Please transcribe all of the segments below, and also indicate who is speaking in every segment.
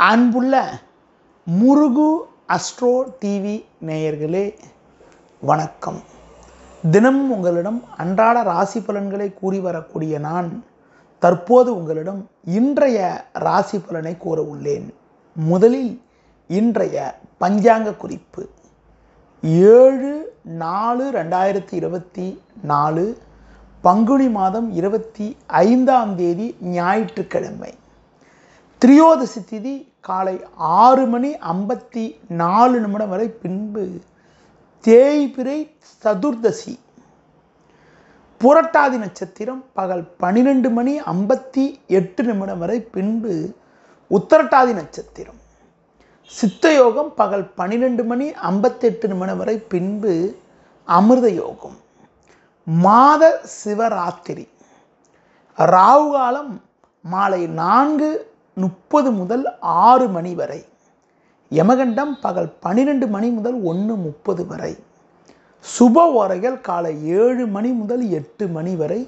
Speaker 1: அன்புள்ள முருகு astro TV நேயர்களே வணக்கம். தினமும் உங்களிடம் அன்றாட ராசி பலன்களை கூறி வரக்கூடிய நான் தற்போது உங்களிடம் இன்றைய ராசி பலனை கூற உள்ளேன். முதலில் இன்றைய பஞ்சாங்க குறிப்பு 7/4/2024 பங்குனி மாதம் 25ஆம் தேதி ஞாயிற்றுக்கிழமை. திரியோதசி திதி காலை 6:54 வரை, பின்பு தேய்பிறை சதுர்தசி. புரட்டாதி நட்சத்திரம் பகல் 12:58 வரை, பின்பு உத்திரட்டாதி நட்சத்திரம். சித்தயோகம் பகல் 12:58 வரை, பின்பு அமிர்த யோகம். மாத சிவராத்திரி. ராகு காலம் மாலை 4:30 முதல் 6 மணி வரை. யமகண்டம் பகல் 12 மணி முதல் 1:30 வரை. சுப ஓரைகள் காலை 7 மணி முதல் 8 மணி வரை,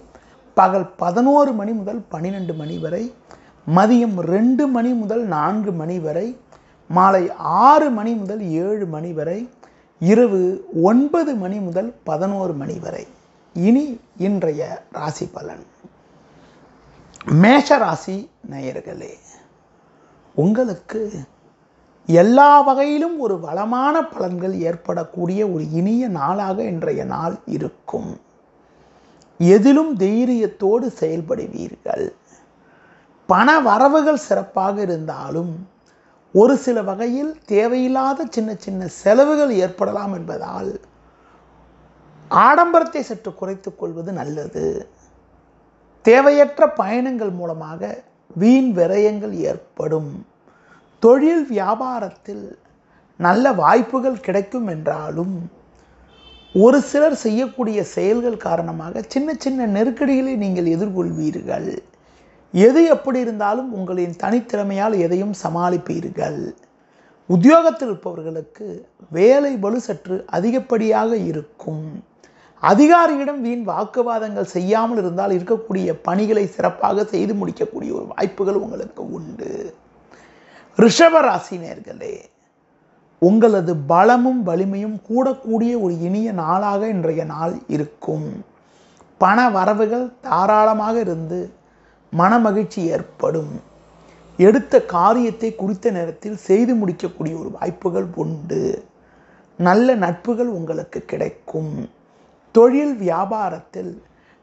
Speaker 1: பகல் 11 மணி முதல் 12 மணி வரை, மதியம் 2 மணி முதல் 4 மணி வரை, மாலை 6 மணி முதல் 7 மணி வரை, இரவு 9 மணி முதல் 11 மணி வரை. இனி இன்றைய ராசி பலன். மேஷ ராசி நேயர்களே, உங்களுக்கு எல்லா வகையிலும் ஒரு வளமான பலன்கள் ஏற்படக்கூடிய ஒரு இனிய நாளாக இன்றைய நாள் இருக்கும். எதிலும் தைரியத்தோடு செயல்படுவீர்கள். பண வரவுகள் சிறப்பாக இருந்தாலும் ஒரு சில வகையில் தேவையில்லாத சின்ன சின்ன செலவுகள் ஏற்படலாம் என்பதால் ஆடம்பரத்தை சற்று குறைத்துக் கொள்வது நல்லது. தேவையற்ற பயணங்கள் மூலமாக வீண் விரயங்கள் ஏற்படும். தொழில் வியாபாரத்தில் நல்ல வாய்ப்புகள் கிடைக்கும் என்றாலும் ஒரு சிலர் செய்யக்கூடிய செயல்கள் காரணமாக சின்ன சின்ன நெருக்கடிகளை நீங்கள் எதிர்கொள்வீர்கள். எது எப்படி இருந்தாலும் உங்களின் தனித்திறமையால் எதையும் சமாளிப்பீர்கள். உத்தியோகத்தில் இருப்பவர்களுக்கு வேலை பளு சற்று அதிகப்படியாக இருக்கும். அதிகாரியிடம் வீண் வாக்குவாதங்கள் செய்யாமல் இருந்தால் இருக்கக்கூடிய பணிகளை சிறப்பாக செய்து முடிக்கக்கூடிய ஒரு வாய்ப்புகள் உங்களுக்கு உண்டு. ரிஷப ராசினியர்களே, உங்களது பலமும் வலிமையும் கூடக்கூடிய ஒரு இனிய நாளாக இன்றைய நாள் இருக்கும். பண வரவுகள் தாராளமாக இருந்து மனமகிழ்ச்சி ஏற்படும். எடுத்த காரியத்தை குறித்த நேரத்தில் செய்து முடிக்கக்கூடிய ஒரு வாய்ப்புகள் உண்டு. நல்ல நட்புகள் உங்களுக்கு கிடைக்கும். தொழில் வியாபாரத்தில்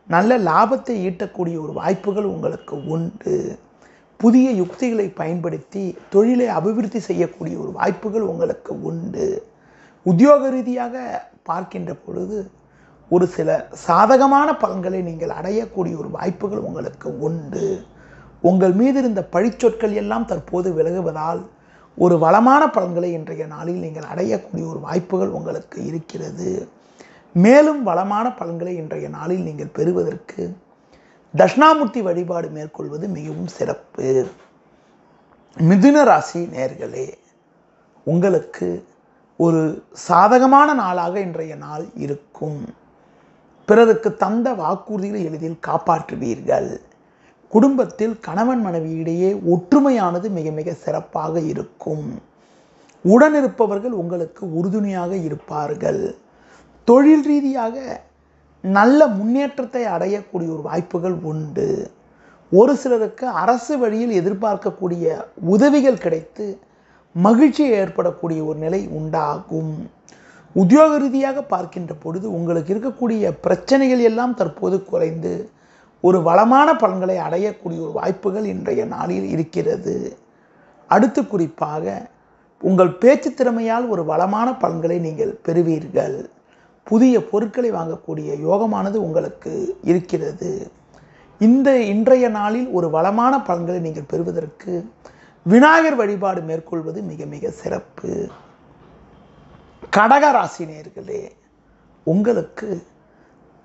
Speaker 1: நல்ல லாபத்தை ஈட்டக்கூடிய ஒரு வாய்ப்புகள் உங்களுக்கு உண்டு. புதிய யுக்திகளை பயன்படுத்தி தொழிலை அபிவிருத்தி செய்யக்கூடிய ஒரு வாய்ப்புகள் உங்களுக்கு உண்டு. உத்தியோக ரீதியாக பார்க்கின்ற பொழுது ஒரு சில சாதகமான பலன்களை நீங்கள் அடையக்கூடிய ஒரு வாய்ப்புகள் உங்களுக்கு உண்டு. உங்கள் மீது இருந்த பழிச்சொற்கள் எல்லாம் தற்போது விலகுவதால் ஒரு வளமான பலன்களை இன்றைய நாளில் நீங்கள் அடையக்கூடிய ஒரு வாய்ப்புகள் உங்களுக்கு இருக்கிறது. மேலும் வளமான பலன்களை இன்றைய நாளில் நீங்கள் பெறுவதற்கு தட்சிணாமூர்த்தி வழிபாடு மேற்கொள்வது மிகவும் சிறப்பு. மிதுன ராசி நேயர்களே, உங்களுக்கு ஒரு சாதகமான நாளாக இன்றைய நாள் இருக்கும். பிறருக்கு தந்த வாக்குறுதிகளை எளிதில் காப்பாற்றுவீர்கள். குடும்பத்தில் கணவன் மனைவியிடையே ஒற்றுமையானது மிக மிக சிறப்பாக இருக்கும். உடனிருப்பவர்கள் உங்களுக்கு உறுதுணையாக இருப்பார்கள். தொழில் ரீதியாக நல்ல முன்னேற்றத்தை அடையக்கூடிய ஒரு வாய்ப்புகள் உண்டு. ஒரு சிலருக்கு அரசு வழியில் எதிர்பார்க்கக்கூடிய உதவிகள் கிடைத்து மகிழ்ச்சி ஏற்படக்கூடிய ஒரு நிலை உண்டாகும். உத்தியோக ரீதியாக பார்க்கின்ற பொழுது உங்களுக்கு இருக்கக்கூடிய பிரச்சனைகள் எல்லாம் தற்போது குறைந்து ஒரு வளமான பலன்களை அடையக்கூடிய ஒரு வாய்ப்புகள் இன்றைய நாளில் இருக்கிறது. அடுத்து குறிப்பாக உங்கள் பேச்சு திறமையால் ஒரு வளமான பலன்களை நீங்கள் பெறுவீர்கள். புதிய பொருட்களை வாங்கக்கூடிய யோகமானது உங்களுக்கு இருக்கிறது. இன்றைய நாளில் ஒரு வளமான பலன்களை நீங்கள் பெறுவதற்கு விநாயகர் வழிபாடு மேற்கொள்வது மிக மிக சிறப்பு. கடக ராசி நேயர்களே, உங்களுக்கு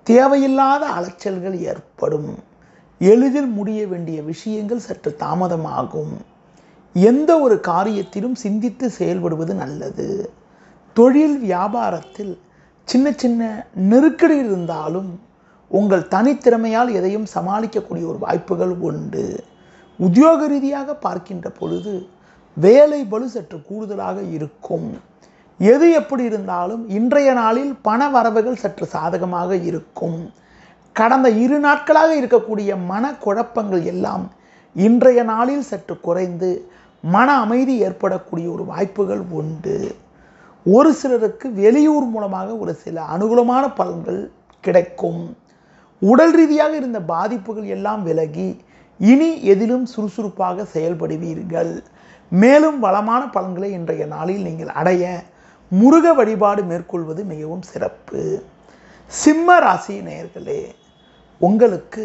Speaker 1: தேவையில்லாத அலைச்சல்கள் ஏற்படும். எளிதில் முடிய வேண்டிய விஷயங்கள் சற்று தாமதமாகும். எந்த ஒரு காரியத்திலும் சிந்தித்து செயல்படுவது நல்லது. தொழில் வியாபாரத்தில் சின்ன சின்ன நெருக்கடி இருந்தாலும் உங்கள் தனித்திறமையால் எதையும் சமாளிக்கக்கூடிய ஒரு வாய்ப்புகள் உண்டு. உத்தியோக ரீதியாக பார்க்கின்ற பொழுது வேலை பளு சற்று கூடுதலாக இருக்கும். எது எப்படி இருந்தாலும் இன்றைய நாளில் பண வரவுகள் சற்று சாதகமாக இருக்கும். கடந்த 2 நாட்களாக இருக்கக்கூடிய மனக்குழப்பங்கள் எல்லாம் இன்றைய நாளில் சற்று குறைந்து மன அமைதி ஏற்படக்கூடிய ஒரு வாய்ப்புகள் உண்டு. ஒரு சிலருக்கு வெளியூர் மூலமாக ஒரு சில அனுகூலமான பலன்கள் கிடைக்கும். உடல் ரீதியாக இருந்த பாதிப்புகள் எல்லாம் விலகி இனி எதிலும் சுறுசுறுப்பாக செயல்படுவீர்கள். மேலும் வளமான பலன்களை இன்றைய நாளில் நீங்கள் அடைய முருக வழிபாடு மேற்கொள்வது மிகவும் சிறப்பு. சிம்ம ராசி நேயர்களே, உங்களுக்கு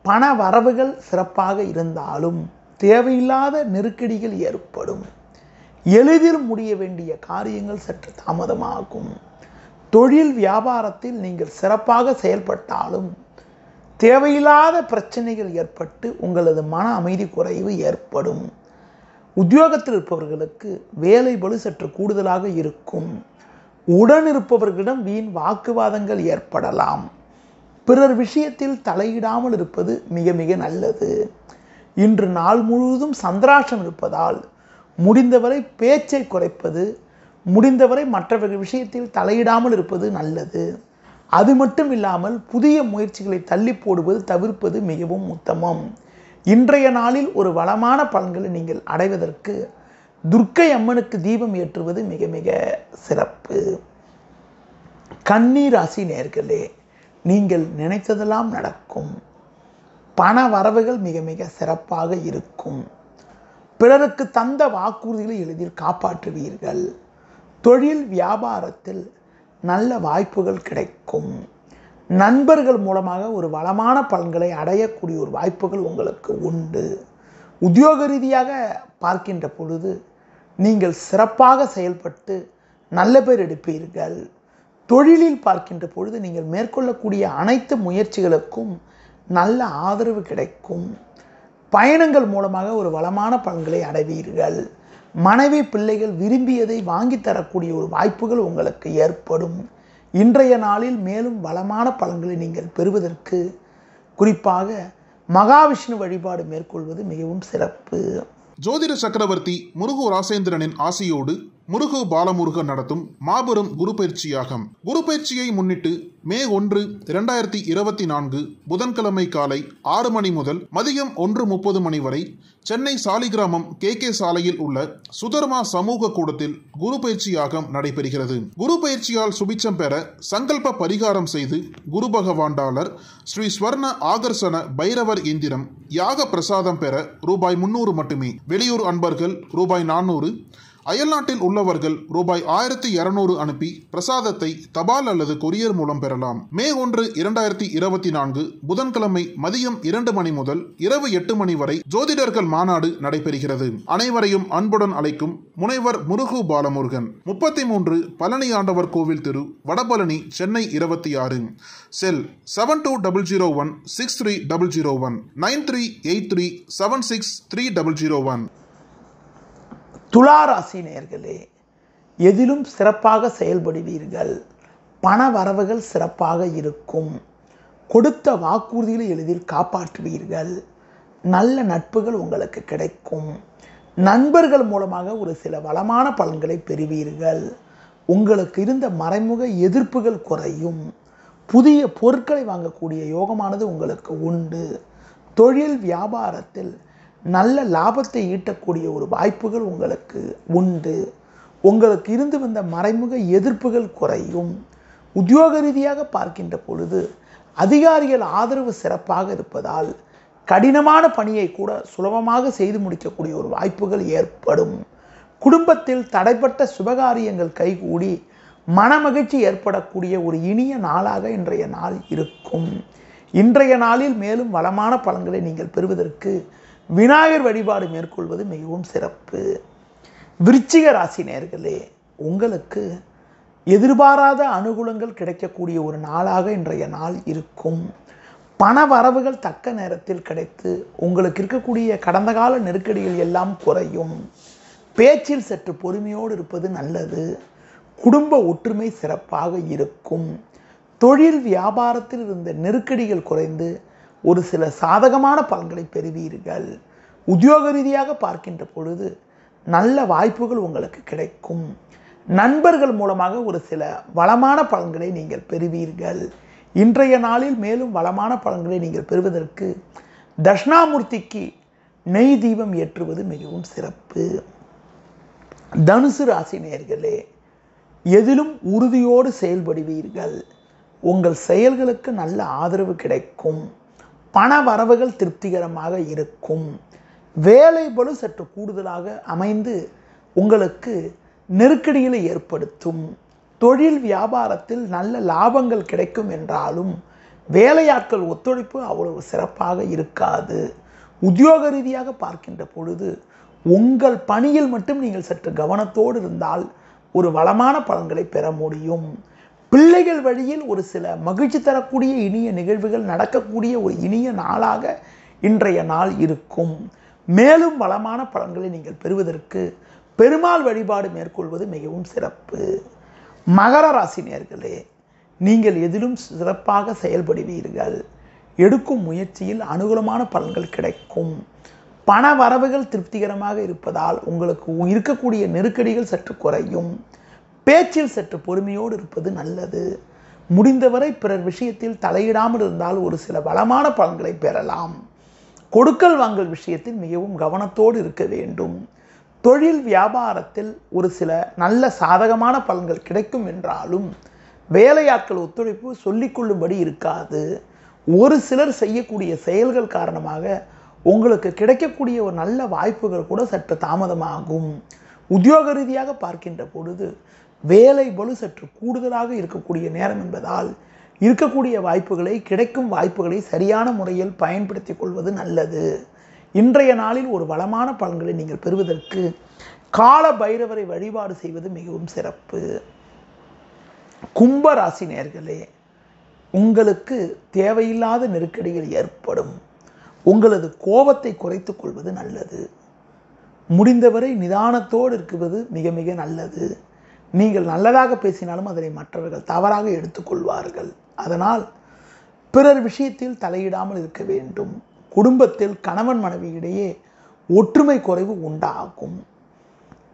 Speaker 1: பண வரவுகள் சிறப்பாக இருந்தாலும் தேவையில்லாத நெருக்கடிகள் ஏற்படும். எளிதில் முடிய வேண்டிய காரியங்கள் சற்று தாமதமாகும். தொழில் வியாபாரத்தில் நீங்கள் சிறப்பாக செயல்பட்டாலும் தேவையில்லாத பிரச்சனைகள் ஏற்பட்டு உங்களது மன அமைதி குறைவு ஏற்படும். உத்தியோகத்தில் இருப்பவர்களுக்கு வேலை பளு சற்று கூடுதலாக இருக்கும். உடன் இருப்பவர்களிடம் வீண் வாக்குவாதங்கள் ஏற்படலாம். பிறர் விஷயத்தில் தலையிடாமல் இருப்பது மிக மிக நல்லது. இன்று நாள் முழுவதும் சந்திராஷ்டம் இருப்பதால் முடிந்தவரை பேச்சை குறைப்பது, முடிந்தவரை மற்றவர்கள் விஷயத்தில் தலையிடாமல் இருப்பது நல்லது. அது மட்டும் இல்லாமல் புதிய முயற்சிகளை தள்ளி போடுவது தவிர்ப்பது மிகவும் உத்தமம். இன்றைய நாளில் ஒரு வளமான பலன்களை நீங்கள் அடைவதற்கு துர்க்கை அம்மனுக்கு தீபம் ஏற்றுவது மிக மிக சிறப்பு. கன்னி ராசி நேயர்களே, நீங்கள் நினைத்ததெல்லாம் நடக்கும். பண வரவுகள் மிக மிக சிறப்பாக இருக்கும். பிறருக்கு தந்த வாக்குறுதிகளை எளிதில் காப்பாற்றுவீர்கள். தொழில் வியாபாரத்தில் நல்ல வாய்ப்புகள் கிடைக்கும். நண்பர்கள் மூலமாக ஒரு வளமான பலன்களை அடையக்கூடிய ஒரு வாய்ப்புகள் உங்களுக்கு உண்டு. உத்தியோக ரீதியாக பார்க்கின்ற பொழுது நீங்கள் சிறப்பாக செயல்பட்டு நல்ல பேர் எடுப்பீர்கள். தொழிலில் பார்க்கின்ற பொழுது நீங்கள் மேற்கொள்ளக்கூடிய அனைத்து முயற்சிகளுக்கும் நல்ல ஆதரவு கிடைக்கும். பயணங்கள் மூலமாக ஒரு வளமான பலன்களை அடைவீர்கள். மனைவி பிள்ளைகள் விரும்பியதை வாங்கி தரக்கூடிய ஒரு வாய்ப்புகள் உங்களுக்கு ஏற்படும். இன்றைய நாளில் மேலும் வளமான பலன்களை நீங்கள் பெறுவதற்கு குறிப்பாக மகாவிஷ்ணு வழிபாடு மேற்கொள்வது மிகவும் சிறப்பு.
Speaker 2: ஜோதிட சக்கரவர்த்தி முருகு ராசேந்திரனின் ஆசியோடு முருகு பாலமுருகன் நடத்தும் மாபெரும் குரு பயிற்சியாகும். குரு பயிற்சியை முன்னிட்டு மே 1, 2024 புதன்கிழமை காலை 6 மணி முதல் மதியம் 1:30 மணி வரை சென்னை சாலிகிராமம் KK சாலையில் உள்ள சுதர்மா சமூக கூடத்தில் குரு பயிற்சியாகம் நடைபெறுகிறது. குரு பயிற்சியால் சுபிச்சம் பெற சங்கல்ப பரிகாரம் செய்து குரு பகவாண்டாளர் ஸ்ரீ ஸ்வர்ண ஆகர்ஷண பைரவர் எந்திரம் யாக பிரசாதம் பெற ரூபாய் 300 மட்டுமே. வெளியூர் அன்பர்கள் ரூபாய் 400, அயல்நாட்டில் உள்ளவர்கள் ரூபாய் 1200 அனுப்பி பிரசாதத்தை தபால் அல்லது கொரியர் மூலம் பெறலாம். மே 1, 2024 புதன்கிழமை மதியம் 2 மணி முதல் இரவு 8 மணி வரை ஜோதிடர்கள் மாநாடு நடைபெறுகிறது. அனைவரையும் அன்புடன் அழைக்கும் முனைவர் முருகு பாலமுருகன், 33 பழனி ஆண்டவர் கோவில் தெரு, வடபழனி, சென்னை 26. செல் 7200163001 9383763001.
Speaker 1: துலா ராசி நேயர்களே, எதிலும் சிறப்பாக செயல்படுவீர்கள். பண வரவுகள் சிறப்பாக இருக்கும். கொடுத்த வாக்குறுதிகளை எளிதில் காப்பாற்றுவீர்கள். நல்ல நட்புகள் உங்களுக்கு கிடைக்கும். நண்பர்கள் மூலமாக ஒரு சில வளமான பலன்களை பெறுவீர்கள். உங்களுக்கு இருந்த மறைமுக எதிர்ப்புகள் குறையும். புதிய பொருட்களை வாங்கக்கூடிய யோகமானது உங்களுக்கு உண்டு. தொழில் வியாபாரத்தில் நல்ல லாபத்தை ஈட்டக்கூடிய ஒரு வாய்ப்புகள் உங்களுக்கு உண்டு. உங்களுக்கு இருந்து வந்த மறைமுக எதிர்ப்புகள் குறையும். உத்தியோக ரீதியாக பார்க்கின்ற பொழுது அதிகாரிகள் ஆதரவு சிறப்பாக இருப்பதால் கடினமான பணியை கூட சுலபமாக செய்து முடிக்கக்கூடிய ஒரு வாய்ப்புகள் ஏற்படும். குடும்பத்தில் தடைப்பட்ட சுபகாரியங்கள் கைகூடி மனமகிழ்ச்சி ஏற்படக்கூடிய ஒரு இனிய நாளாக இன்றைய நாள் இருக்கும். இன்றைய நாளில் மேலும் வளமான பலன்களை நீங்கள் பெறுவதற்கு விநாயகர் வழிபாடு மேற்கொள்வது மிகவும் சிறப்பு. விருச்சிக ராசி நேயர்களே, உங்களுக்கு எதிர்பாராத அனுகூலங்கள் கிடைக்கக்கூடிய ஒரு நாளாக இன்றைய நாள் இருக்கும். பண வரவுகள் தக்க நேரத்தில் கிடைத்து உங்களுக்கு இருக்கக்கூடிய கடந்த கால நெருக்கடிகள் எல்லாம் குறையும். பேச்சில் சற்று பொறுமையோடு இருப்பது நல்லது. குடும்ப ஒற்றுமை சிறப்பாக இருக்கும். தொழில் வியாபாரத்தில் இருந்த நெருக்கடிகள் குறைந்து ஒரு சில சாதகமான பலன்களை பெறுவீர்கள். உத்தியோக ரீதியாக பார்க்கின்ற பொழுது நல்ல வாய்ப்புகள் உங்களுக்கு கிடைக்கும். நண்பர்கள் மூலமாக ஒரு சில வளமான பலன்களை நீங்கள் பெறுவீர்கள். இன்றைய நாளில் மேலும் வளமான பலன்களை நீங்கள் பெறுவதற்கு தட்சிணாமூர்த்திக்கு நெய் தீபம் ஏற்றுவது மிகவும் சிறப்பு. தனுசு ராசி நேயர்களே, எதிலும் உறுதியோடு செயல்படுவீர்கள். உங்கள் செயல்களுக்கு நல்ல ஆதரவு கிடைக்கும். பண வரவுகள் திருப்திகரமாக இருக்கும். வேலை பளு சற்று கூடுதலாக அமைந்து உங்களுக்கு நெருக்கடிகளை ஏற்படுத்தும். தொழில் வியாபாரத்தில் நல்ல லாபங்கள் கிடைக்கும் என்றாலும் வேலையாட்கள் ஒத்துழைப்பு அவ்வளவு சிறப்பாக இருக்காது. உத்தியோக ரீதியாக பார்க்கின்ற பொழுது உங்கள் பணியில் மட்டும் நீங்கள் சற்று கவனத்தோடு இருந்தால் ஒரு வளமான பலன்களை பெற முடியும். பிள்ளைகள் வழியில் ஒரு சில மகிழ்ச்சி தரக்கூடிய இனிய நிகழ்வுகள் நடக்கக்கூடிய ஒரு இனிய நாளாக இன்றைய நாள் இருக்கும். மேலும் வளமான பலன்களை நீங்கள் பெறுவதற்கு பெருமாள் வழிபாடு மேற்கொள்வது மிகவும் சிறப்பு. மகர ராசி நேயர்களே, நீங்கள் எதிலும் சிறப்பாக செயல்படுவீர்கள். எடுக்கும் முயற்சியில் அனுகூலமான பலன்கள் கிடைக்கும். பண வரவுகள் திருப்திகரமாக இருப்பதால் உங்களுக்கு இருக்கக்கூடிய நெருக்கடிகள் சற்று குறையும். பேச்சில் சற்று பொறுமையோடு இருப்பது நல்லது. முடிந்தவரை பிறர் விஷயத்தில் தலையிடாமல் இருந்தால் ஒரு சில வளமான பலன்களை பெறலாம். கொடுக்கல் வாங்கல் விஷயத்தில் மிகவும் கவனத்தோடு இருக்க வேண்டும். தொழில் வியாபாரத்தில் ஒரு சில நல்ல சாதகமான பலன்கள் கிடைக்கும் என்றாலும் வேலையாட்கள் ஒத்துழைப்பு சொல்லிக்கொள்ளும்படி இருக்காது. ஒரு சிலர் செய்யக்கூடிய செயல்கள் காரணமாக உங்களுக்கு கிடைக்கக்கூடிய ஒரு நல்ல வாய்ப்புகள் கூட சற்று தாமதமாகும். உத்தியோக ரீதியாக பார்க்கின்ற பொழுது வேலை பளு சற்று கூடுதலாக இருக்கக்கூடிய நேரம் என்பதால் இருக்கக்கூடிய வாய்ப்புகளை கிடைக்கும் வாய்ப்புகளை சரியான முறையில் பயன்படுத்திக் கொள்வது நல்லது. இன்றைய நாளில் ஒரு வளமான பலன்களை நீங்கள் பெறுவதற்கு கால பைரவரை வழிபாடு செய்வது மிகவும் சிறப்பு. கும்ப ராசி நேயர்களே, உங்களுக்கு தேவையில்லாத நெருக்கடிகள் ஏற்படும். உங்களது கோபத்தை குறைத்துக் கொள்வது நல்லது. முடிந்தவரை நிதானத்தோடு இருக்குவது மிக மிக நல்லது. நீங்கள் நல்லதாக பேசினாலும் அதனை மற்றவர்கள் தவறாக எடுத்துக்கொள்வார்கள். அதனால் பிறர் விஷயத்தில் தலையிடாமல் இருக்க வேண்டும். குடும்பத்தில் கணவன் மனைவியிடையே ஒற்றுமை குறைவு உண்டாகும்.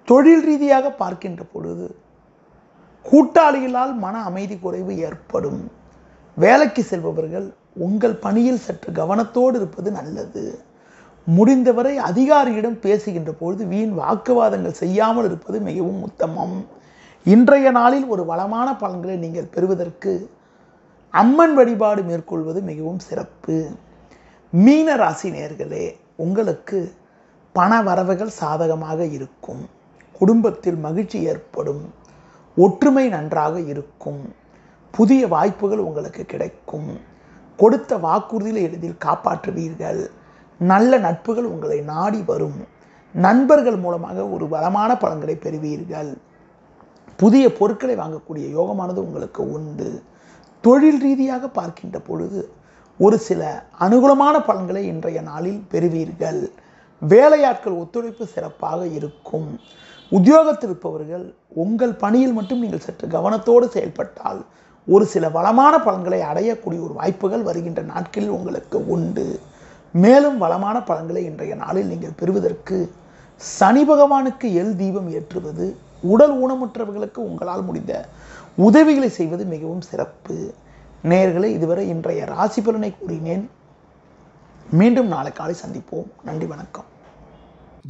Speaker 1: தொழில் ரீதியாக பார்க்கின்ற பொழுது கூட்டாளிகளால் மன அமைதி குறைவு ஏற்படும். வேலைக்கு செல்பவர்கள் உங்கள் பணியில் சற்று கவனத்தோடு இருப்பது நல்லது. முடிந்தவரை அதிகாரியிடம் பேசுகின்ற பொழுது வீண் வாக்குவாதங்கள் செய்யாமல் இருப்பது மிகவும் உத்தமம். இன்றைய நாளில் ஒரு வளமான பலன்களை நீங்கள் பெறுவதற்கு அம்மன் வழிபாடு மேற்கொள்வது மிகவும் சிறப்பு. மீன ராசி நேயர்களே, உங்களுக்கு பண வரவுகள் சாதகமாக இருக்கும். குடும்பத்தில் மகிழ்ச்சி ஏற்படும். ஒற்றுமை நன்றாக இருக்கும். புதிய வாய்ப்புகள் உங்களுக்கு கிடைக்கும். கொடுத்த வாக்குறுதியை எளிதில் காப்பாற்றுவீர்கள். நல்ல நட்புகள் உங்களை நாடி வரும். நண்பர்கள் மூலமாக ஒரு வளமான பலன்களை பெறுவீர்கள். புதிய பொருட்களை வாங்கக்கூடிய யோகமானது உங்களுக்கு உண்டு. தொழில் ரீதியாக பார்க்கின்ற பொழுது ஒரு சில அனுகூலமான பலன்களை இன்றைய நாளில் பெறுவீர்கள். வேலையாட்கள் ஒத்துழைப்பு சிறப்பாக இருக்கும். உத்தியோகத்தில் இருப்பவர்கள் உங்கள் பணியில் மட்டும் நீங்கள் சற்று கவனத்தோடு செயல்பட்டால் ஒரு சில வளமான பலன்களை அடையக்கூடிய ஒரு வாய்ப்புகள் வருகின்ற நாட்களில் உங்களுக்கு உண்டு. மேலும் வளமான பலன்களை இன்றைய நாளில் நீங்கள் பெறுவதற்கு சனி பகவானுக்கு எல் தீபம் ஏற்றுவது, உடல் ஊனமுற்றவர்களுக்கு உங்களால் முடிந்த உதவிகளை செய்வது மிகவும் சிறப்பு. நேயர்களே, இதுவரை இன்றைய ராசி பலனை கூறினேன். மீண்டும் நாளை காலை சந்திப்போம். நன்றி, வணக்கம்.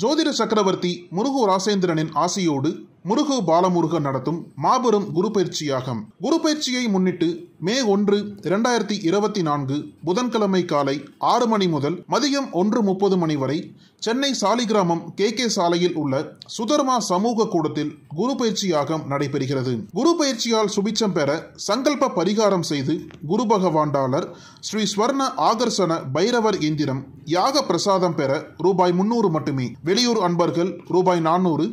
Speaker 2: ஜோதிட சக்கரவர்த்தி முருகு ராசேந்திரனின் ஆசியோடு முருகு பாலமுருகன் நடத்தும் மாபெரும் குரு பயிற்சியாகும். குரு பயிற்சியை முன்னிட்டு மே 1, 2024 புதன்கிழமை காலை 6 மணி முதல் மதியம் 1:30 மணி வரை சென்னை சாலிகிராமம் KK சாலையில் உள்ள சுதர்மா சமூக கூடத்தில் குரு பயிற்சியாகம் நடைபெறுகிறது. குரு பயிற்சியால் சுபிச்சம் பெற சங்கல்ப பரிகாரம் செய்து குரு பகவாண்டாளர் ஸ்ரீ ஸ்வர்ண ஆகர்ஷண பைரவர் எந்திரம் யாக பிரசாதம் பெற ரூபாய் 300 மட்டுமே. வெளியூர் அன்பர்கள் ரூபாய் 400,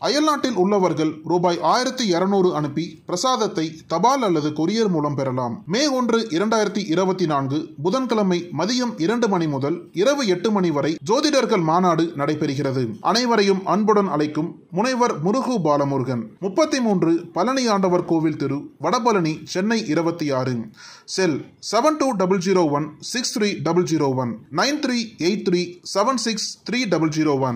Speaker 2: அயல்நாட்டில் உள்ளவர்கள் ரூபாய் 1200 அனுப்பி பிரசாதத்தை தபால் அல்லது கொரியர் மூலம் பெறலாம். மே 1, 2024 புதன்கிழமை மதியம் 2 மணி முதல் இரவு 8 மணி வரை ஜோதிடர்கள் மாநாடு நடைபெறுகிறது. அனைவரையும் அன்புடன் அழைக்கும் முனைவர் முருகு பாலமுருகன், 33 பழனி ஆண்டவர் கோவில் தெரு, வடபழனி, சென்னை 26. செல் 7200163001 9383763001.